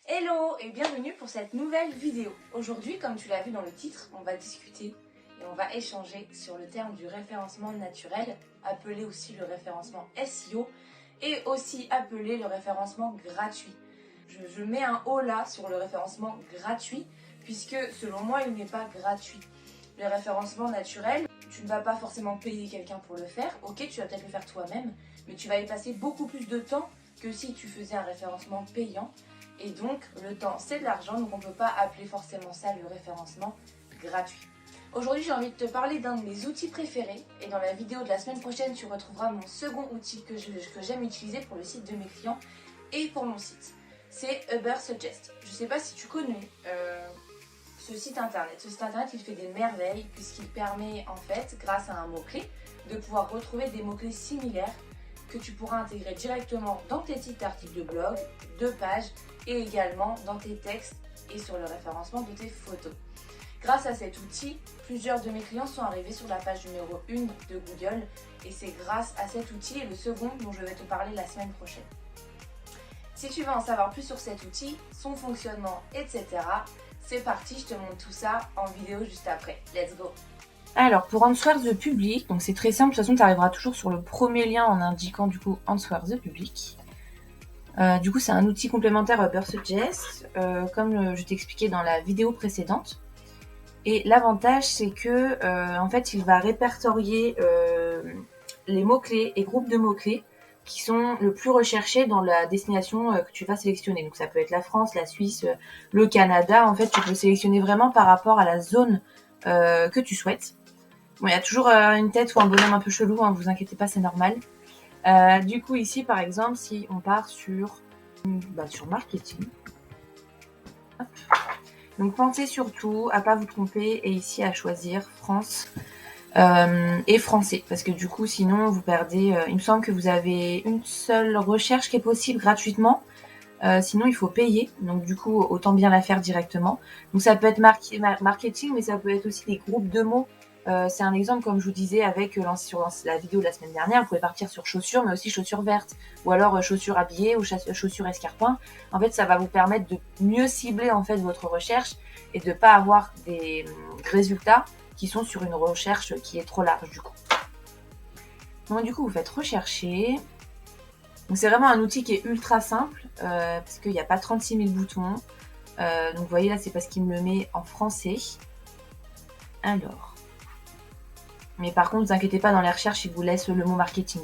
Hello et bienvenue pour cette nouvelle vidéo. Aujourd'hui, comme tu l'as vu dans le titre, on va discuter et on va échanger sur le terme du référencement naturel, appelé aussi le référencement SEO et aussi appelé le référencement gratuit. Je mets un haut là sur le référencement gratuit puisque selon moi il n'est pas gratuit. Le référencement naturel, tu ne vas pas forcément payer quelqu'un pour le faire, ok tu vas peut-être le faire toi-même, mais tu vas y passer beaucoup plus de temps que si tu faisais un référencement payant. Et donc, le temps, c'est de l'argent, donc on ne peut pas appeler forcément ça le référencement gratuit. Aujourd'hui, j'ai envie de te parler d'un de mes outils préférés. Et dans la vidéo de la semaine prochaine, tu retrouveras mon second outil que j'aime utiliser pour le site de mes clients et pour mon site. C'est Ubersuggest. Je ne sais pas si tu connais ce site internet. Ce site internet, il fait des merveilles puisqu'il permet, en fait, grâce à un mot-clé, de pouvoir retrouver des mots-clés similaires que tu pourras intégrer directement dans tes titres d'articles de blog, de pages et également dans tes textes et sur le référencement de tes photos. Grâce à cet outil, plusieurs de mes clients sont arrivés sur la page numéro 1 de Google et c'est grâce à cet outil et le second dont je vais te parler la semaine prochaine. Si tu veux en savoir plus sur cet outil, son fonctionnement, etc., c'est parti, je te montre tout ça en vidéo juste après. Let's go! Alors, pour Answer the Public, donc c'est très simple, de toute façon tu arriveras toujours sur le premier lien en indiquant du coup Answer the Public. Du coup, c'est un outil complémentaire à Ubersuggest, comme je t'expliquais dans la vidéo précédente. Et l'avantage, c'est que en fait, il va répertorier les mots-clés et groupes de mots-clés qui sont le plus recherchés dans la destination que tu vas sélectionner. Donc, ça peut être la France, la Suisse, le Canada. En fait, tu peux sélectionner vraiment par rapport à la zone que tu souhaites. Bon, il y a toujours une tête ou un bonhomme un peu chelou, hein, vous inquiétez pas, c'est normal. Du coup, ici, par exemple, si on part sur marketing, hop. Donc pensez surtout à pas vous tromper et ici à choisir France et français, parce que du coup, sinon, vous perdez. Il me semble que vous avez une seule recherche qui est possible gratuitement. Sinon, il faut payer. Donc, du coup, autant bien la faire directement. Donc, ça peut être marketing, mais ça peut être aussi des groupes de mots. C'est un exemple, comme je vous disais, avec sur la vidéo de la semaine dernière. Vous pouvez partir sur chaussures, mais aussi chaussures vertes. Ou alors chaussures habillées ou chaussures escarpins. En fait, ça va vous permettre de mieux cibler en fait votre recherche et de ne pas avoir des résultats qui sont sur une recherche qui est trop large, du coup. Donc, du coup, vous faites rechercher. Donc c'est vraiment un outil qui est ultra simple parce qu'il n'y a pas 36 000 boutons. Donc vous voyez là, c'est parce qu'il me le met en français. Alors. Mais par contre, ne vous inquiétez pas, dans les recherches, il vous laisse le mot marketing.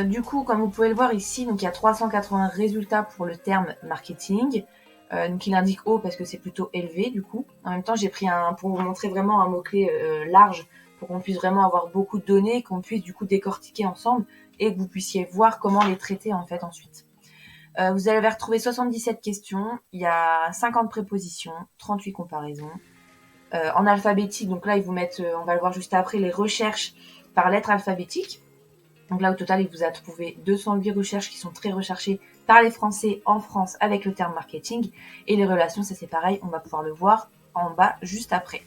Du coup, comme vous pouvez le voir ici, donc il y a 380 résultats pour le terme marketing. Donc il indique haut parce que c'est plutôt élevé du coup. En même temps, j'ai pris pour vous montrer vraiment un mot-clé large pour qu'on puisse vraiment avoir beaucoup de données, qu'on puisse du coup décortiquer ensemble et que vous puissiez voir comment les traiter en fait ensuite. Vous allez retrouver 77 questions, il y a 50 prépositions, 38 comparaisons. En alphabétique, donc là ils vous mettent, on va le voir juste après, les recherches par lettre alphabétique. Donc là au total il vous a trouvé 208 recherches qui sont très recherchées par les Français en France avec le terme marketing. Et les relations, ça c'est pareil, on va pouvoir le voir en bas juste après.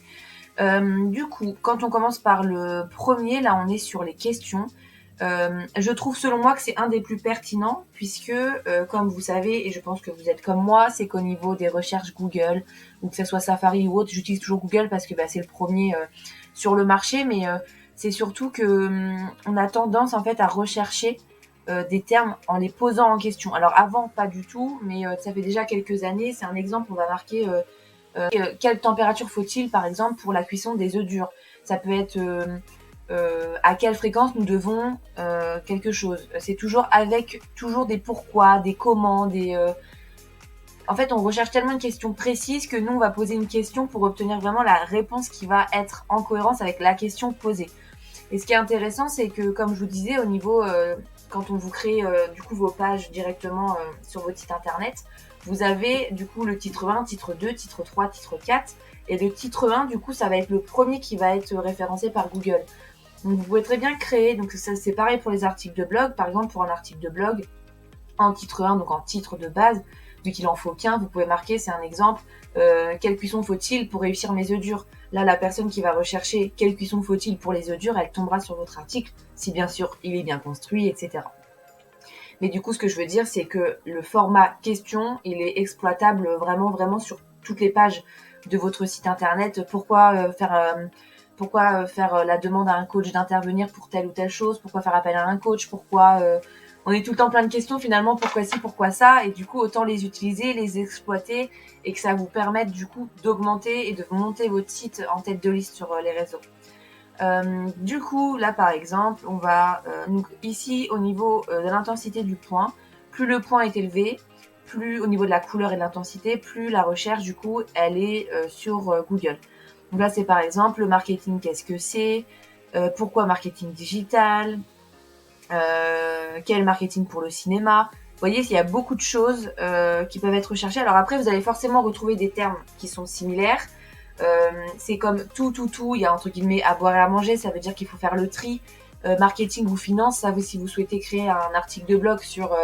Du coup, quand on commence par le premier, là on est sur les questions. Je trouve selon moi que c'est un des plus pertinents puisque comme vous savez et je pense que vous êtes comme moi, c'est qu'au niveau des recherches Google ou que ce soit Safari ou autre, j'utilise toujours Google parce que c'est le premier sur le marché, mais c'est surtout que on a tendance en fait à rechercher des termes en les posant en question. Alors avant pas du tout, mais ça fait déjà quelques années, c'est un exemple, on va marquer quelle température faut-il par exemple pour la cuisson des œufs durs. Ça peut être à quelle fréquence nous devons quelque chose. C'est toujours avec toujours des pourquoi, des comment, en fait, on recherche tellement une question précise que nous, on va poser une question pour obtenir vraiment la réponse qui va être en cohérence avec la question posée. Et ce qui est intéressant, c'est que, comme je vous disais, au niveau, quand on vous crée du coup vos pages directement sur votre site internet, vous avez du coup le titre 1, titre 2, titre 3, titre 4. Et le titre 1, du coup, ça va être le premier qui va être référencé par Google. Donc vous pouvez très bien créer, donc ça, c'est pareil pour les articles de blog. Par exemple, pour un article de blog, en titre 1, donc en titre de base, vu qu'il en faut qu'un, vous pouvez marquer, c'est un exemple, quelle cuisson faut-il pour réussir mes œufs durs. Là, la personne qui va rechercher quelle cuisson faut-il pour les œufs durs, elle tombera sur votre article, si bien sûr il est bien construit, etc. Mais du coup, ce que je veux dire, c'est que le format question, il est exploitable vraiment sur toutes les pages de votre site internet. Pourquoi faire la demande à un coach d'intervenir pour telle ou telle chose? Pourquoi faire appel à un coach? On est tout le temps plein de questions finalement, pourquoi ci, pourquoi ça? Et du coup, autant les utiliser, les exploiter et que ça vous permette du coup d'augmenter et de monter votre site en tête de liste sur les réseaux. Du coup, là par exemple, on va donc ici au niveau de l'intensité du point, plus le point est élevé, plus au niveau de la couleur et de l'intensité, plus la recherche du coup elle est sur Google. Donc là c'est par exemple le marketing, qu'est-ce que c'est, pourquoi marketing digital, quel marketing pour le cinéma. Vous voyez, il y a beaucoup de choses qui peuvent être recherchées. Alors après, vous allez forcément retrouver des termes qui sont similaires. C'est comme tout, il y a entre guillemets à boire et à manger, ça veut dire qu'il faut faire le tri. Marketing ou finance, ça, si vous souhaitez créer un article de blog sur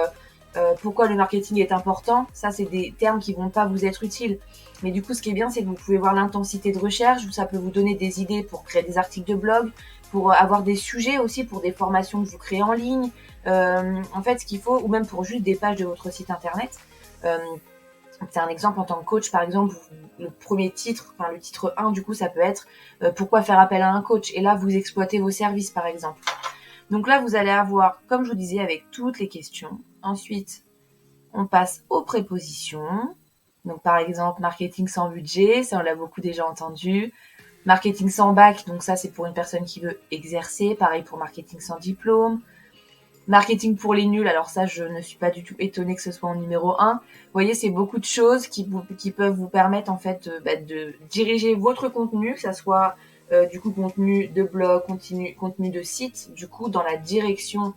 pourquoi le marketing est important, ça c'est des termes qui vont pas vous être utiles. Mais du coup, ce qui est bien, c'est que vous pouvez voir l'intensité de recherche, ça peut vous donner des idées pour créer des articles de blog, pour avoir des sujets aussi, pour des formations que vous créez en ligne. En fait, ce qu'il faut, ou même pour juste des pages de votre site internet. C'est un exemple en tant que coach, par exemple, le premier titre, enfin le titre 1, du coup, ça peut être pourquoi faire appel à un coach. Et là, vous exploitez vos services, par exemple. Donc là, vous allez avoir, comme je vous disais, avec toutes les questions. Ensuite, on passe aux prépositions. Donc, par exemple, marketing sans budget, ça, on l'a beaucoup déjà entendu. Marketing sans bac, donc ça, c'est pour une personne qui veut exercer. Pareil pour marketing sans diplôme. Marketing pour les nuls, alors ça, je ne suis pas du tout étonnée que ce soit en numéro 1. Vous voyez, c'est beaucoup de choses qui peuvent vous permettre en fait de diriger votre contenu, que ça soit du coup contenu de blog, contenu de site, du coup dans la direction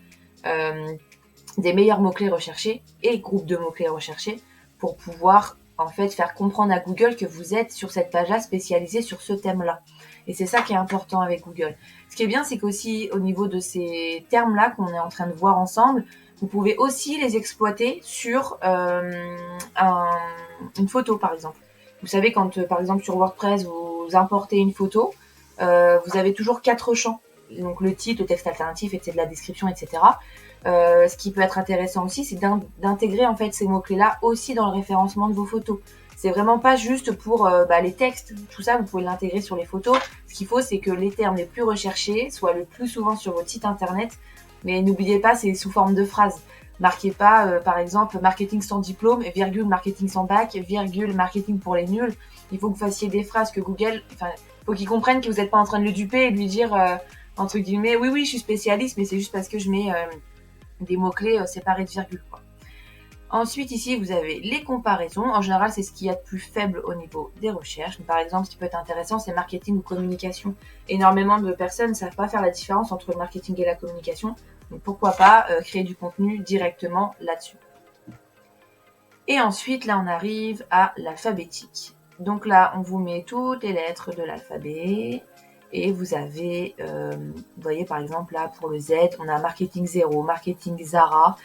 des meilleurs mots-clés recherchés et groupes de mots-clés recherchés pour pouvoir en fait faire comprendre à Google que vous êtes sur cette page-là spécialisée sur ce thème-là. Et c'est ça qui est important avec Google. Ce qui est bien, c'est qu'aussi au niveau de ces termes-là qu'on est en train de voir ensemble, vous pouvez aussi les exploiter sur une photo, par exemple. Vous savez, quand par exemple sur WordPress, vous importez une photo, vous avez toujours 4 champs. Donc le titre, le texte alternatif, etc., la description, etc. Ce qui peut être intéressant aussi, c'est d'intégrer en fait ces mots-clés-là aussi dans le référencement de vos photos. C'est vraiment pas juste pour les textes, tout ça, vous pouvez l'intégrer sur les photos. Ce qu'il faut, c'est que les termes les plus recherchés soient le plus souvent sur votre site internet. Mais n'oubliez pas, c'est sous forme de phrases. Marquez pas, par exemple, marketing sans diplôme, virgule, marketing sans bac, virgule, marketing pour les nuls. Il faut que vous fassiez des phrases que Google, il faut qu'il comprenne que vous n'êtes pas en train de le duper et de lui dire, entre guillemets, oui, je suis spécialiste, mais c'est juste parce que je mets des mots-clés séparés de virgule, quoi. Ensuite, ici, vous avez les comparaisons. En général, c'est ce qu'il y a de plus faible au niveau des recherches. Par exemple, ce qui peut être intéressant, c'est marketing ou communication. Énormément de personnes ne savent pas faire la différence entre le marketing et la communication. Donc, pourquoi pas créer du contenu directement là-dessus. Et ensuite, là, on arrive à l'alphabétique. Donc là, on vous met toutes les lettres de l'alphabet. Et vous avez, vous voyez, par exemple, là, pour le Z, on a marketing 0, marketing Zara.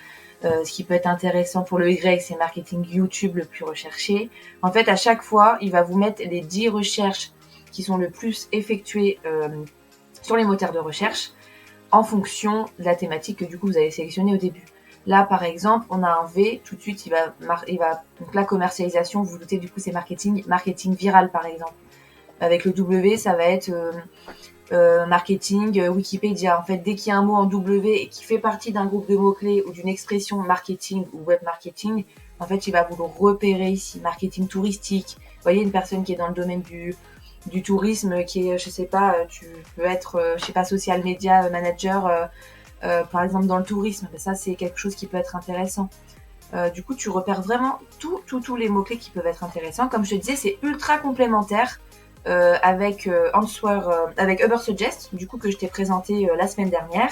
Ce qui peut être intéressant pour le Y, c'est marketing YouTube le plus recherché. En fait, à chaque fois, il va vous mettre les 10 recherches qui sont le plus effectuées sur les moteurs de recherche en fonction de la thématique que du coup vous avez sélectionnée au début. Là, par exemple, on a un V, tout de suite, il va donc la commercialisation, vous vous doutez, du coup, c'est marketing viral, par exemple. Avec le W, ça va être marketing, Wikipédia. En fait, dès qu'il y a un mot en W et qui fait partie d'un groupe de mots-clés ou d'une expression marketing ou web marketing, en fait, il va vous le repérer ici. Marketing touristique. Vous voyez, une personne qui est dans le domaine du tourisme, qui est, je sais pas, tu peux être, je sais pas, social media manager, par exemple, dans le tourisme. Ça, c'est quelque chose qui peut être intéressant. Du coup, tu repères vraiment tous les mots-clés qui peuvent être intéressants. Comme je te disais, c'est ultra complémentaire avec avec Ubersuggest, du coup que je t'ai présenté la semaine dernière.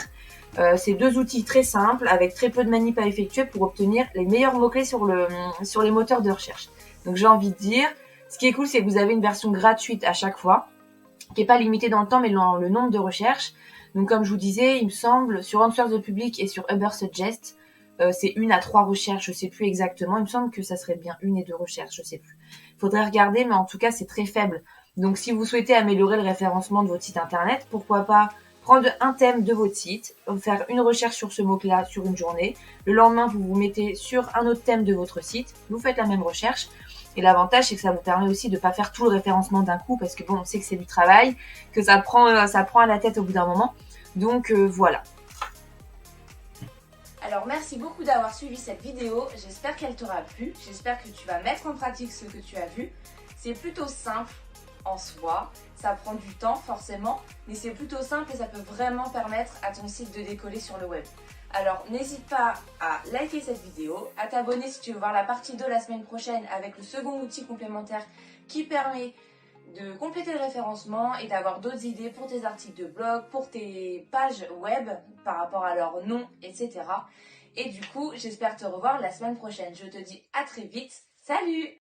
C'est 2 outils très simples avec très peu de manip à effectuer pour obtenir les meilleurs mots-clés sur les moteurs de recherche. Donc j'ai envie de dire, ce qui est cool, c'est que vous avez une version gratuite à chaque fois, qui n'est pas limitée dans le temps, mais dans le nombre de recherches. Donc comme je vous disais, il me semble, sur Answers the Public et sur Ubersuggest, c'est 1 à 3 recherches, je sais plus exactement. Il me semble que ça serait bien 1 et 2 recherches, je sais plus. Faudrait regarder, mais en tout cas, c'est très faible. Donc, si vous souhaitez améliorer le référencement de votre site internet, pourquoi pas prendre un thème de votre site, faire une recherche sur ce mot-là sur une journée. Le lendemain, vous vous mettez sur un autre thème de votre site, vous faites la même recherche. Et l'avantage, c'est que ça vous permet aussi de ne pas faire tout le référencement d'un coup, parce que bon, on sait que c'est du travail, que ça prend à la tête au bout d'un moment. Donc voilà. Alors merci beaucoup d'avoir suivi cette vidéo, j'espère qu'elle t'aura plu, j'espère que tu vas mettre en pratique ce que tu as vu. C'est plutôt simple en soi, ça prend du temps forcément, mais c'est plutôt simple et ça peut vraiment permettre à ton site de décoller sur le web. Alors n'hésite pas à liker cette vidéo, à t'abonner si tu veux voir la partie 2 la semaine prochaine avec le second outil complémentaire qui permet de compléter le référencement et d'avoir d'autres idées pour tes articles de blog, pour tes pages web par rapport à leur nom, etc. Et du coup, j'espère te revoir la semaine prochaine. Je te dis à très vite. Salut!